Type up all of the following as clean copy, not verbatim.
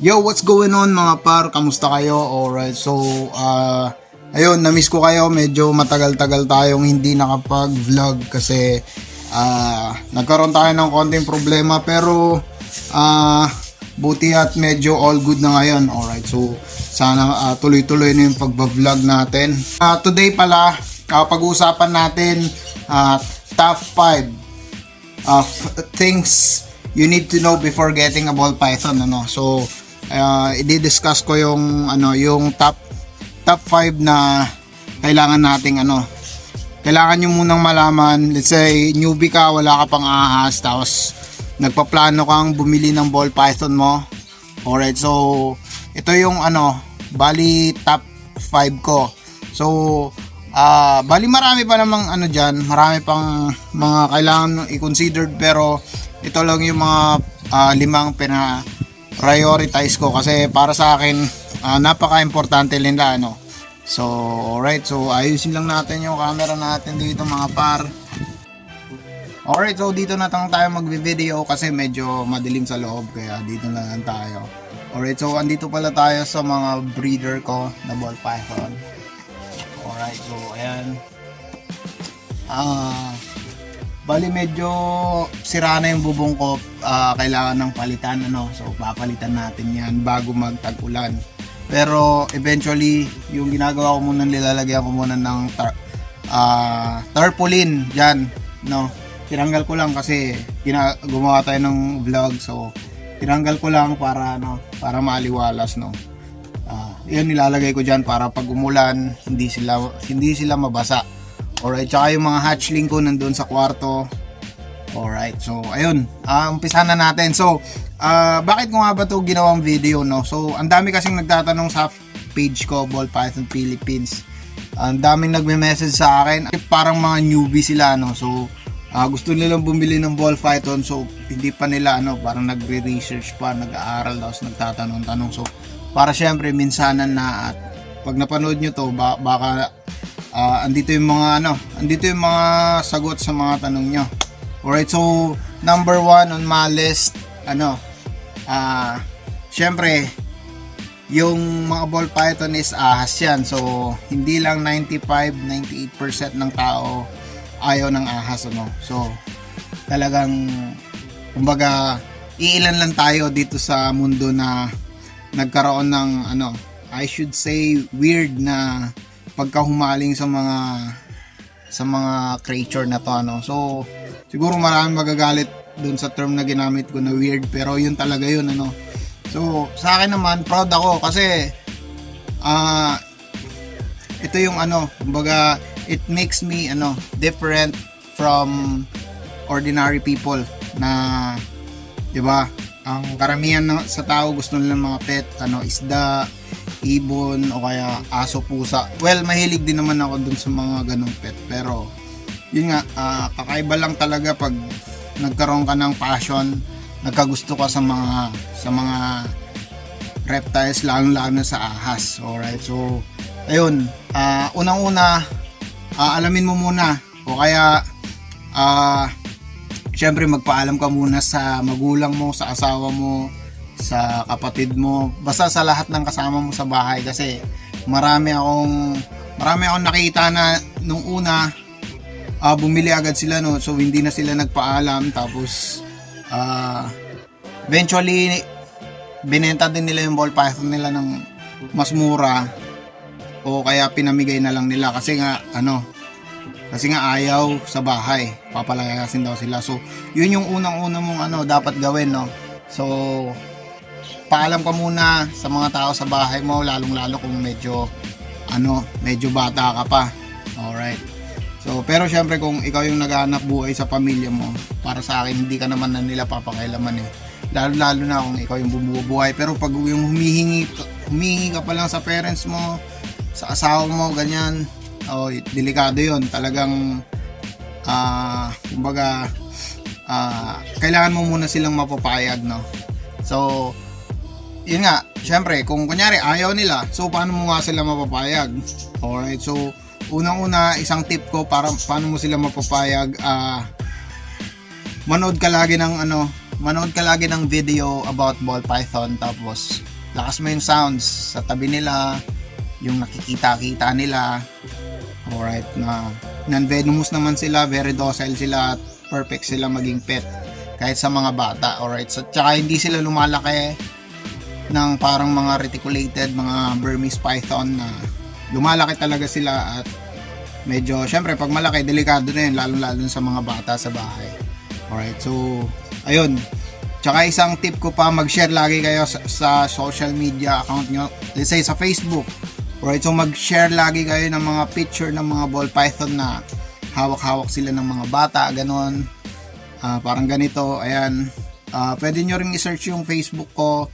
Yo, what's going on mga par? Kamusta kayo? Alright, so ayun, na-miss ko kayo. Medyo matagal-tagal tayong hindi nakapag-vlog kasi nagkaroon tayo ng konting problema, pero buti at medyo all good na ngayon. Alright, so sana tuloy-tuloy na yung pag-vlog natin. Today pala, pag-uusapan natin top 5 things you need to know before getting a ball python, ano. So i-discuss ko yung yung top 5 na kailangan nating kailangan nyo munang malaman. Let's say newbie ka, wala ka pang ahas, tapos nagpaplano kang bumili ng ball python mo. Alright, so ito yung bali top 5 ko. So bali marami pa namang dyan, marami pang mga kailangan i-consider, pero ito lang yung mga 5 prioritize ko kasi para sa akin napaka-importante nila, So alright, so ayusin lang natin yung camera natin dito mga par. Alright, so dito na tayo magvi-video kasi medyo madilim sa loob, kaya dito na lang tayo. Alright, so andito pala tayo sa mga breeder ko na ball python. Alright, so ayan. Bali medyo sira na yung bubong ko, kailangan ng palitan, so papalitan natin yan bago magtag-ulan. Pero eventually yung ginagawa ko muna, nilalagyan ko muna ng tarpaulin dyan, tinanggal ko lang kasi gumawa tayo ng vlog, so tinanggal ko lang para para maliwalas, yun nilalagay ko dyan para pag umulan hindi sila mabasa. Alright, tsaka yung mga hatchling ko nandun sa kwarto. Alright, so ayun, umpisa na natin. So bakit ko nga ba to ginawang video, So ang dami kasing nagtatanong sa page ko, Ball Python Philippines. Ang daming nagme-message sa akin, parang mga newbie sila, So gusto nilang bumili ng ball python, so hindi pa nila parang nagre-research pa, nag-aaral, tapos nagtatanong-tanong. So para syempre minsanan na, at pag napanood nyo to, baka andito yung mga sagot sa mga tanong nyo. Alright, so number 1 on my list, syempre yung mga ball python is ahas yan. So hindi lang 95-98% ng tao ayaw ng ahas, So talagang kumbaga iilan lang tayo dito sa mundo na nagkaroon ng I should say weird na pagkahumaling sa mga creature na to, So siguro maraming magagalit dun sa term na ginamit ko na weird, pero yun talaga yun, So sa akin naman, proud ako kasi ito yung kumbaga it makes me different from ordinary people na, 'di ba? Ang karamihan sa tao gusto nila mga pet, isda, ibon, o kaya aso, pusa. Well, mahilig din naman ako dun sa mga ganong pet, pero yun nga, kakaiba lang talaga pag nagkaroon ka ng passion, nagkagusto ka sa mga reptiles, lalo na sa ahas. Alright, so ayun, unang-una, alamin mo muna, o kaya syempre magpaalam ka muna sa magulang mo, sa asawa mo, sa kapatid mo, basta sa lahat ng kasama mo sa bahay, kasi marami akong nakita na nung una bumili agad sila, so hindi na sila nagpaalam, tapos eventually binenta din nila yung ball python nila ng mas mura, o kaya pinamigay na lang nila kasi nga ayaw sa bahay, papalayasin daw sila. So yun yung unang-una mong dapat gawin, So paalam ka muna sa mga tao sa bahay mo, lalong-lalo kung medyo bata ka pa. Alright. So pero syempre kung ikaw yung naghahanap buhay sa pamilya mo, para sa akin hindi ka naman na nila papakailaman, lalo na kung ikaw yung bumubuhay. Pero pag yung humihingi ka pa lang sa parents mo, sa asawa mo, ganyan, delikado yun. Talagang kumbaga kailangan mo muna silang mapapayag, So yun nga, syempre kung kunyari ayaw nila, so paano mo nga sila mapapayag? Alright, so unang-una, isang tip ko para paano mo sila mapapayag, manood ka lagi ng video about ball python, tapos lakas mo yung sounds sa tabi nila, yung nakikita-kita nila. Alright, na non-venomous naman sila, very docile sila, at perfect sila maging pet kahit sa mga bata. Alright, so tsaka hindi sila lumalaki ng parang mga reticulated, mga Burmese python na lumalaki talaga sila, at medyo syempre pag malaki delikado na yun, lalo sa mga bata sa bahay. Alright, so ayun. Tsaka isang tip ko pa, mag-share lagi kayo sa social media account nyo, let's say sa Facebook. Alright, so mag-share lagi kayo ng mga picture ng mga ball python na hawak-hawak sila ng mga bata, ganon. Parang ganito, ayan. Pwede nyo rin i-search yung Facebook ko.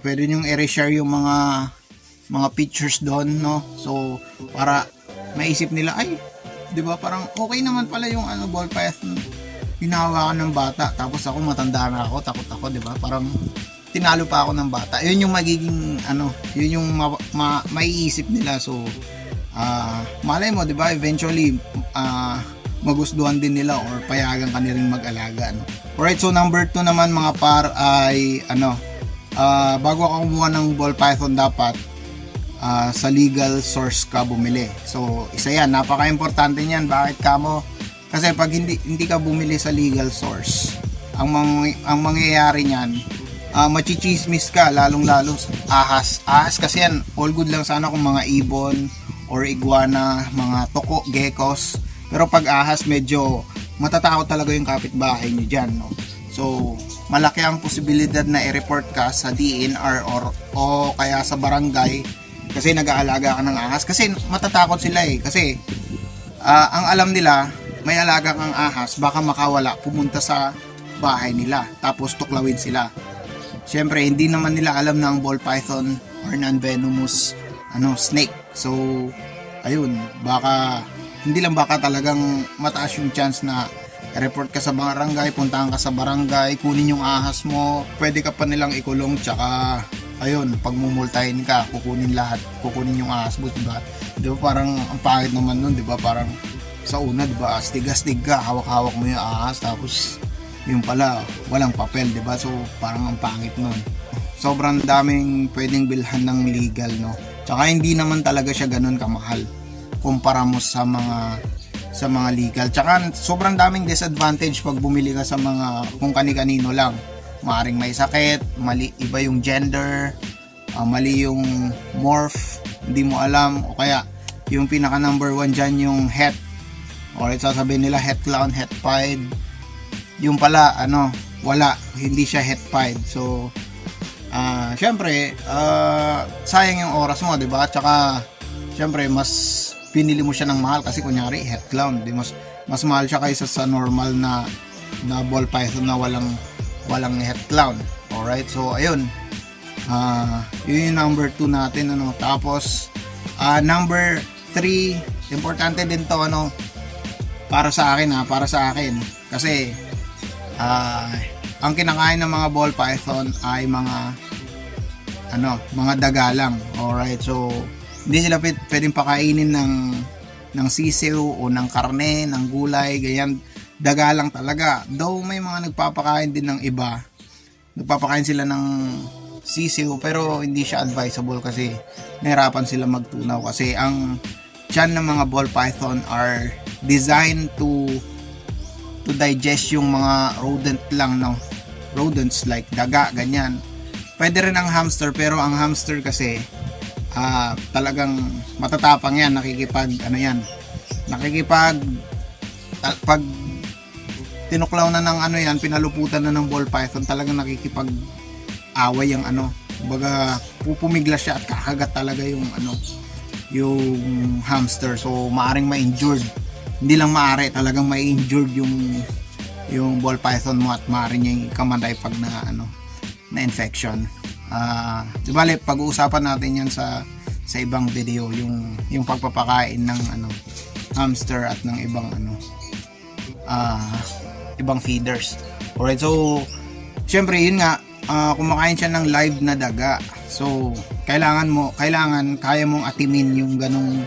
Pwede nyo i-reshare yung mga pictures doon, no? So, para maisip nila, ay, di ba, parang okay naman pala yung ball python hinahawakan ng bata, tapos ako matanda na ako, takot ako, di ba? Parang tinalo pa ako ng bata. Yun yung magiging yun yung maiisip nila. So malay mo, di ba, eventually magustuhan din nila or payagan ka nilang mag-alaga, no? Alright, so number 2 naman mga par ay bago ka kumuha ng ball python, dapat sa legal source ka bumili. So isa yan, napaka-importante niyan. Bakit kamo? Kasi pag hindi ka bumili sa legal source, ang mangyayari niyan, machichismis ka, lalong-lalo ahas kasi yan, all good lang sana kung mga ibon or iguana, mga toko, geckos, pero pag ahas medyo matatakot talaga yung kapitbahay niyo diyan, no? So malaki ang posibilidad na i-report ka sa DNR o kaya sa barangay kasi nag-aalaga ka ng ahas, kasi matatakot sila kasi ang alam nila, may alaga kang ahas, baka makawala, pumunta sa bahay nila, tapos tuklawin sila. Siyempre, hindi naman nila alam na ang ball python or non-venomous snake. So, ayun, hindi lang baka talagang mataas yung chance na report ka sa barangay, puntahan ka sa barangay, kunin yung ahas mo, pwede ka pa nilang ikulong, tsaka, ayun, pag mumultahin ka, kukunin yung ahas mo, diba? Diba parang, ang pangit naman nun, diba, parang, sa una, diba, astig-astig ka, hawak-hawak mo yung ahas, tapos yung pala walang papel, diba? So parang ang pangit nun. Sobrang daming pwedeng bilhan ng legal, no? Tsaka hindi naman talaga siya ganun kamahal kumpara mo sa mga legal. Tsaka sobrang daming disadvantage pag bumili ka sa mga kung kani-kanino lang. Maaring may sakit, iba yung gender, mali yung morph, hindi mo alam, o kaya yung pinaka number 1 dyan, yung het. Alright, sasabihin nila het clown, het pied. Yung pala, wala, hindi siya het pied. So, syempre, sayang yung oras mo, diba? Tsaka, syempre, mas pinili mo siya ng mahal kasi kunyari, het clown. Di, mas mahal siya kaysa sa normal na ball python na walang het clown. Alright, so, ayun. Yun yung number 2 natin, Tapos, number 3, importante din to, para sa akin kasi ang kinakain ng mga ball python ay mga daga lang. Alright, so hindi sila pwedeng pakainin ng sisiw o ng karne, ng gulay, ganyan. Daga lang talaga. Though may mga nagpapakain din ng iba, nagpapakain sila ng sisiw, pero hindi siya advisable kasi nahirapan sila magtunaw kasi ang tiyan ng mga ball python are designed to digest yung mga rodent lang, rodents like daga, ganyan. Pwede rin ang hamster, pero ang hamster kasi talagang matatapang yan, pag tinuklaw na ng pinaluputan na ng ball python, talagang nakikipag away yung baga pupumiglas siya at kakagat talaga yung hamster. So maaring ma-injured, hindi lang maaari, talagang ma-injured yung ball python mo, at maaari niya ikamatay pag na infection. Bale, pag-uusapan natin yan sa ibang video, yung pagpapakain ng hamster at ng ibang feeders. Alright, so syempre yun nga, kumakain siya ng live na daga. So kaya mong atimin yung ganong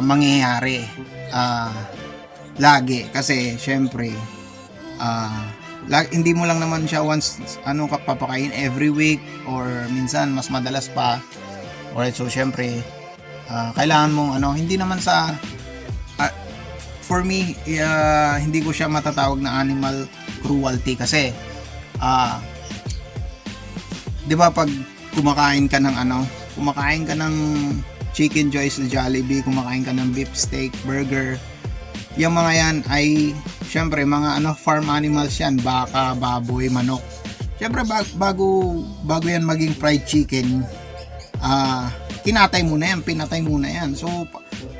mangyayari lagi, kasi syempre hindi mo lang naman siya once papakain every week or minsan mas madalas pa. Alright, so syempre kailangan mong hindi naman sa for me hindi ko siya matatawag na animal cruelty kasi 'di ba pag kumakain ka ng Chicken Joys na Jollibee, kumakain ka ng beef steak, burger, yung mga yan ay syempre mga farm animals yan, baka, baboy, manok. Syempre bago yan maging fried chicken, pinatay muna yan. So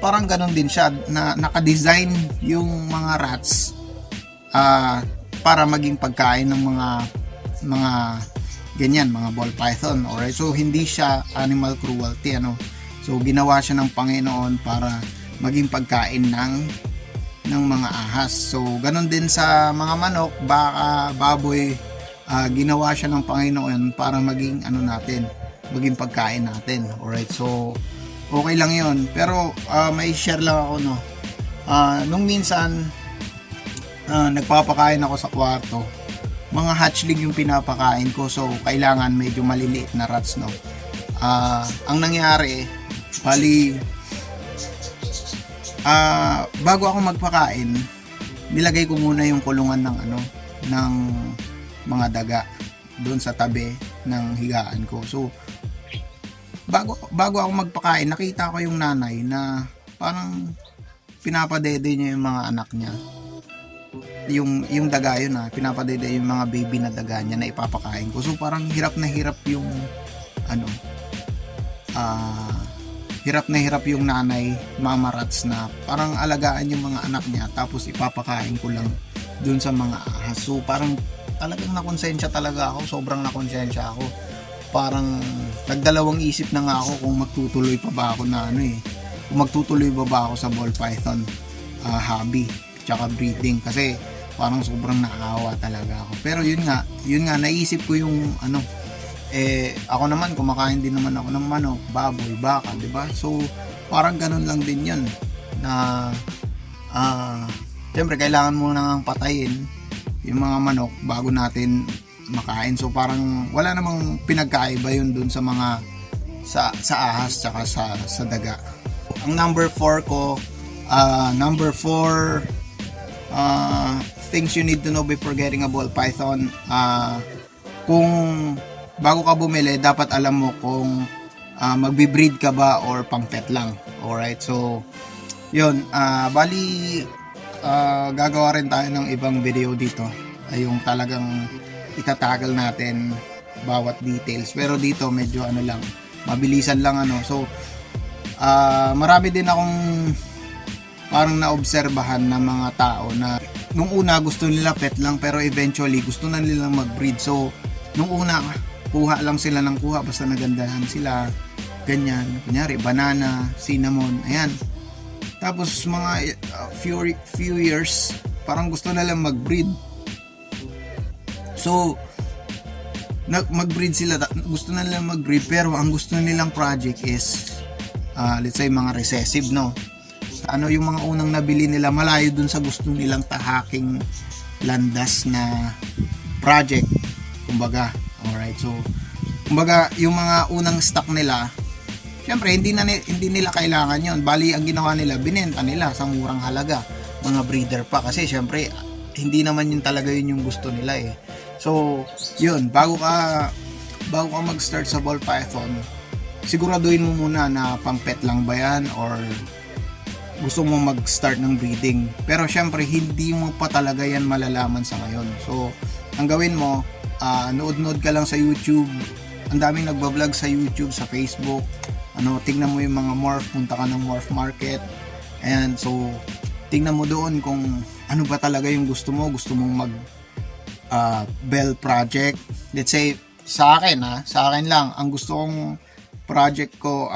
parang ganun din siya na naka-design yung mga rats para maging pagkain ng mga ganyan, mga ball python. Alright, so hindi siya animal cruelty, so ginawa siya ng Panginoon para maging pagkain ng mga ahas. So ganun din sa mga manok, baka, baboy, ginawa siya ng Panginoon para maging maging pagkain natin. Alright, so okay lang yun. Pero may share lang ako nung minsan nagpapakain ako sa kwarto, mga hatchling yung pinapakain ko, so kailangan medyo maliliit na rats, ang nangyari, bali bago ako magpakain, nilagay ko muna yung kulungan ng mga daga doon sa tabi ng higaan ko. So bago ako magpakain, nakita ko yung nanay na parang pinapadede niya yung mga anak niya. Yung daga yun, pinapadede yung mga baby na daga niya na ipapakain ko. So parang hirap na hirap yung nanay, mama rats, na parang alagaan yung mga anak niya tapos ipapakain ko lang dun sa mga ahas. So parang talagang nakonsensya talaga ako, sobrang nakonsensya ako. Parang nagdalawang isip na nga ako kung magtutuloy pa ba ako kung magtutuloy ba ako sa ball python hobby tsaka breeding, kasi parang sobrang nakakawa talaga ako. Pero yun nga naisip ko yung ako naman kumakain din naman ako ng manok, baboy, baka, 'di ba? So parang ganun lang din 'yun na siyempre kailangan mo nang patayin yung mga manok bago natin makain. So parang wala namang pinagkaiba 'yun dun sa mga sa ahas tsaka sa daga. Ang number 4 ko, number 4 things you need to know before getting a ball python. Kung bago ka bumili, dapat alam mo kung magbi-breed ka ba or pang-pet lang. Alright, so yun, bali gagawa rin tayo ng ibang video dito, yung talagang itatagal natin bawat details. Pero dito medyo lang, mabilisan lang So marami din akong parang naobserbahan na mga tao na nung una gusto nila pet lang, pero eventually gusto na nilang mag-breed. So nung una kuha lang sila ng kuha basta nagandahan sila, ganyan, kunyari banana, cinnamon, ayan. Tapos mga few years parang gusto na lang mag-breed. So mag-breed sila, gusto na nilang mag-breed, pero ang gusto nilang project is let's say mga recessive, yung mga unang nabili nila malayo dun sa gusto nilang tahaking landas na project, kumbaga. Alright, so kumbaga yung mga unang stock nila, syempre hindi nila kailangan yon. Bali ang ginawa nila, binenta nila sa murang halaga, mga breeder pa, kasi syempre hindi naman yun talaga yun yung gusto nila So yun, bago ka mag-start sa ball python, siguraduhin mo muna na pang pet lang ba yan or gusto mo mag-start ng breeding. Pero syempre hindi mo pa talaga yan malalaman sa ngayon. So ang gawin mo, nood ka lang sa YouTube. Ang daming nagbablog sa YouTube, sa Facebook. Tingnan mo yung mga morph, punta ka ng morph market. And so tingnan mo doon kung ano ba talaga yung gusto mo. Gusto mong mag bell project. Let's say sa akin lang, ang gusto kong project ko,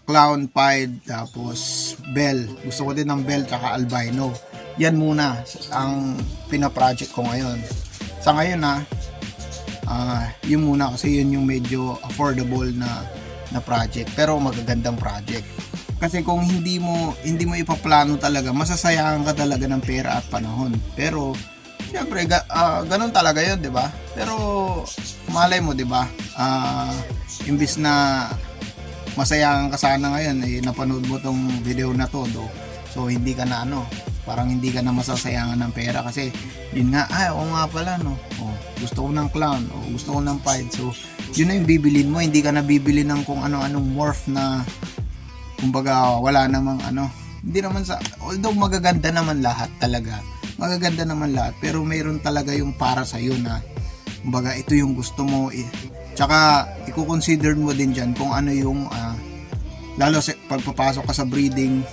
clown pied, tapos bell. Gusto ko din ng bell tsaka albino. Yan muna ang pina-project ko ngayon. Sa ngayon yun muna, kasi yun yung medyo affordable na project, pero magagandang project. Kasi kung hindi mo ipaplano talaga, masasayang ka talaga ng pera at panahon. Pero syempre ganun talaga 'yun, 'di ba? Pero malay mo, 'di ba? Imbis na masaya ka sana ngayon, napanood mo tong video na to, so hindi ka na parang hindi ka na masasayangan ng pera kasi yun nga, oo nga pala gusto ko ng clown o gusto ko ng fight, so yun na yung bibilin mo, hindi ka na bibili ng kung ano-anong morph na kumbaga wala namang hindi naman although magaganda naman lahat talaga, magaganda naman lahat, pero mayroon talaga yung para sa iyo na kumbaga ito yung gusto mo tsaka i-consider mo din dyan kung ano yung lalo pagpapasok ka sa breeding,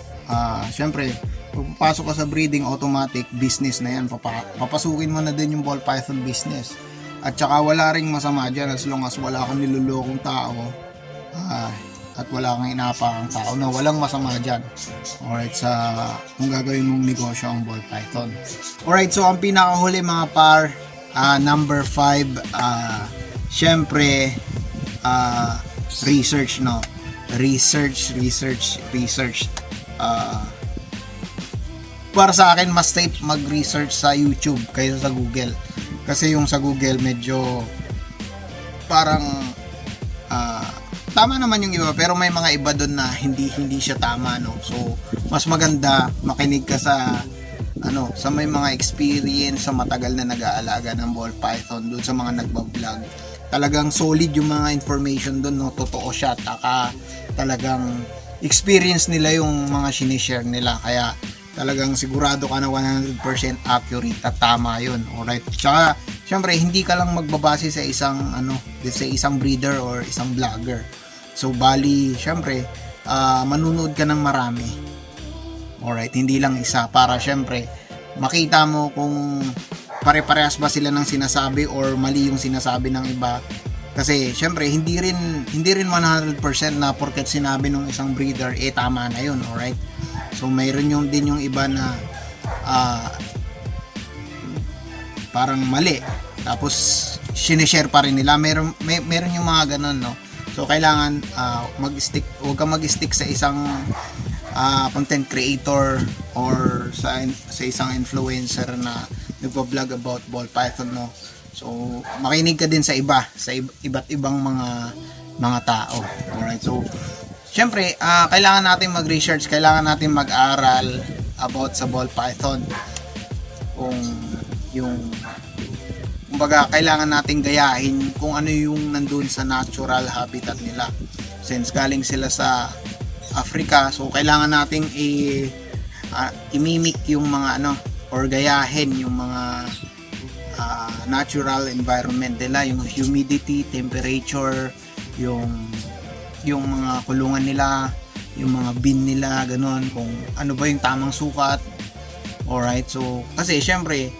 syempre pagpapasok ka sa breeding, automatic business na yan, papasukin mo na din yung ball python business, at saka wala ring masama dyan as long as wala kang nilulokong tao at wala kang inapakang tao, na walang masama dyan. Alright, sa kung gagawin mong negosyo ang ball python. Alright, so ang pinakahuli mga par, number 5, syempre research, research. Para sa akin, mas safe mag-research sa YouTube kaysa sa Google, kasi yung sa Google medyo parang tama naman yung iba, pero may mga iba doon na hindi siya tama, so mas maganda makinig ka sa sa may mga experience, sa matagal na nag-aalaga ng ball python, doon sa mga nagba-vlog. Talagang solid yung mga information doon, totoo siya, talagang experience nila yung mga sinishare nila, kaya talagang sigurado ka na 100% accurate at tama yun. Alright, tsaka syempre hindi ka lang magbabase sa isang breeder or isang vlogger, so bali syempre manunood ka ng marami. Alright, hindi lang isa, para syempre makita mo kung pare-parehas ba sila ng sinasabi or mali yung sinasabi ng iba, kasi syempre hindi rin 100% na porket sinabi ng isang breeder tama na yun. Alright, so mayroon din yung iba na parang mali, tapos sinishare pa rin nila, meron yung mga ganun, so kailangan huwag kang mag-stick sa isang content creator or sa isang influencer na nagpo-vlog about ball python, so makinig ka din sa iba't ibang mga tao. Alright, so syempre kailangan natin mag-research, kailangan natin mag-aral about sa ball python, kung kumbaga kailangan natin gayahin kung ano yung nandun sa natural habitat nila, since galing sila sa Africa, so kailangan nating imimik yung mga or gayahin yung mga natural environment nila, yung humidity, temperature, yung mga kulungan nila, yung mga bin nila, ganun, kung ano ba yung tamang sukat. Alright, so kasi syempre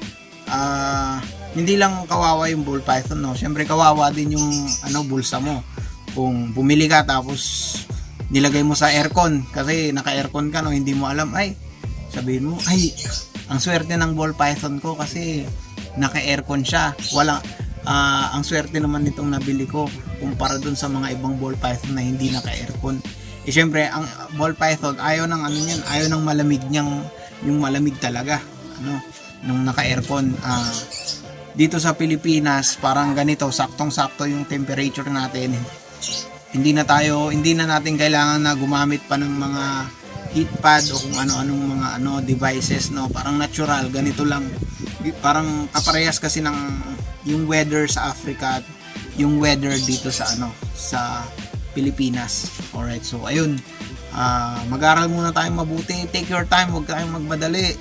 hindi lang kawawa yung ball python, syempre kawawa din yung bulsa mo kung bumili ka tapos nilagay mo sa aircon, kasi naka-aircon ka, hindi mo alam, sabihin mo, ang swerte ng ball python ko kasi naka-aircon siya, ang swerte naman nitong nabili ko kumpara dun sa mga ibang ball python na hindi naka-aircon. Syempre ang ball python ayaw ng ayaw ng malamig yung malamig talaga, nung naka-aircon. Dito sa Pilipinas parang ganito, saktong-sakto yung temperature natin, hindi na natin kailangan na gumamit pa ng mga heat pad o kung ano-anong mga devices, parang natural, ganito lang, parang kaparehas kasi ng yung weather sa Africa at yung weather dito sa sa Pilipinas. Alright, so ayun, mag-aral muna tayong mabuti, take your time, huwag tayong magmadali,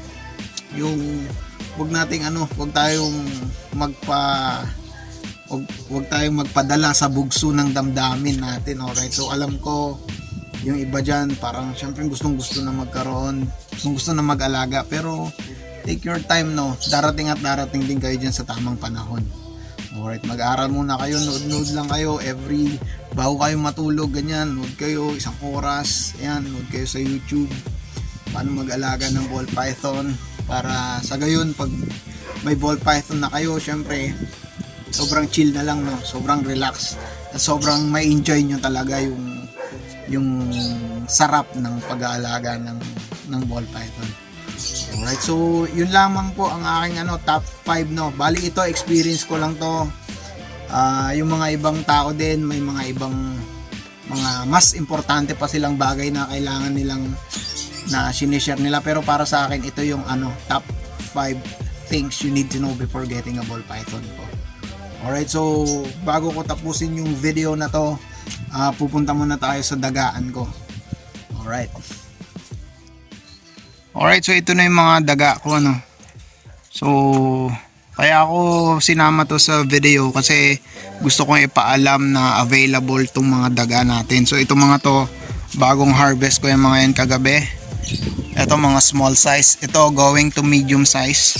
huwag tayong magpadala sa bugso ng damdamin natin. Alright, so alam ko yung iba dyan parang syempre gustong-gusto na magkaroon, gustong-gusto na mag-alaga, pero take your time, darating at darating din kayo dyan sa tamang panahon. Alright, mag-aral muna kayo, nood lang kayo bago kayo matulog, ganyan, nood kayo 1 oras, nood kayo sa YouTube paano mag-alaga ng ball python, para sa gayon pag may ball python na kayo, syempre sobrang chill na lang, sobrang relax at sobrang may enjoy nyo talaga yung sarap ng pag-aalaga ng ball python. Alright, so yun lamang po ang aking top 5 no. Bali ito experience ko lang to. Yung mga ibang tao din may mga ibang mga mas importante pa silang bagay na kailangan nilang na sinishare nila, pero para sa akin ito yung top 5 things you need to know before getting a ball python po. Alright, so bago ko tapusin yung video na to, pupunta muna tayo sa dagaan ko. Alright, so ito na yung mga daga ko So kaya ako sinama to sa video kasi gusto kong ipaalam na available tong mga daga natin. So itong mga to, bagong harvest ko yung mga yan kagabi. Ito mga small size, ito going to medium size.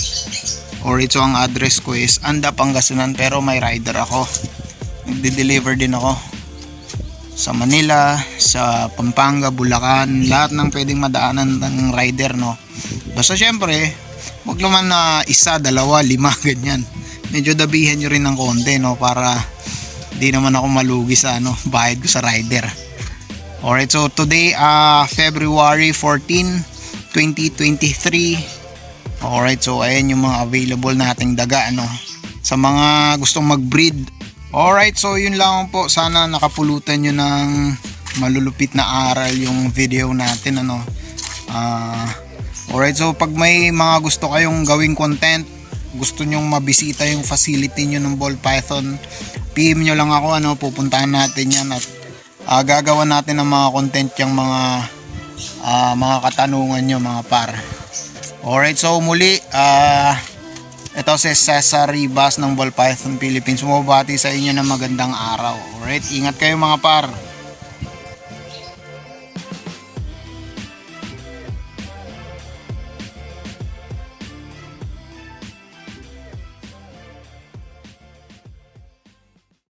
Or ito ang address ko is Anda, Pangasinan, pero may rider ako. Nagde-deliver din ako sa Manila, sa Pampanga, Bulacan, lahat ng pwedeng madaanan ng rider no. Basta syempre wag naman na isa, dalawa, lima, ganyan. Medyo dabihan nyo rin ng konti no, para di naman ako malugi sa bayad ko sa rider. Alright, so today February 14, 2023. Alright, so ayan yung mga available nating daga sa mga gustong mag-breed. Alright, so yun lang po, sana nakapulutan nyo ng malulupit na aral yung video natin alright, so pag may mga gusto kayong gawing content, gusto nyong mabisita yung facility nyo ng ball python, PM nyo lang ako pupuntahan natin yan at gagawa natin ng mga content yung mga katanungan nyo mga par. Alright, so muli ito si Cesar Ribas ng Ball Python Philippines, bumabati sa inyo ng magandang araw. Alright, ingat kayo mga par.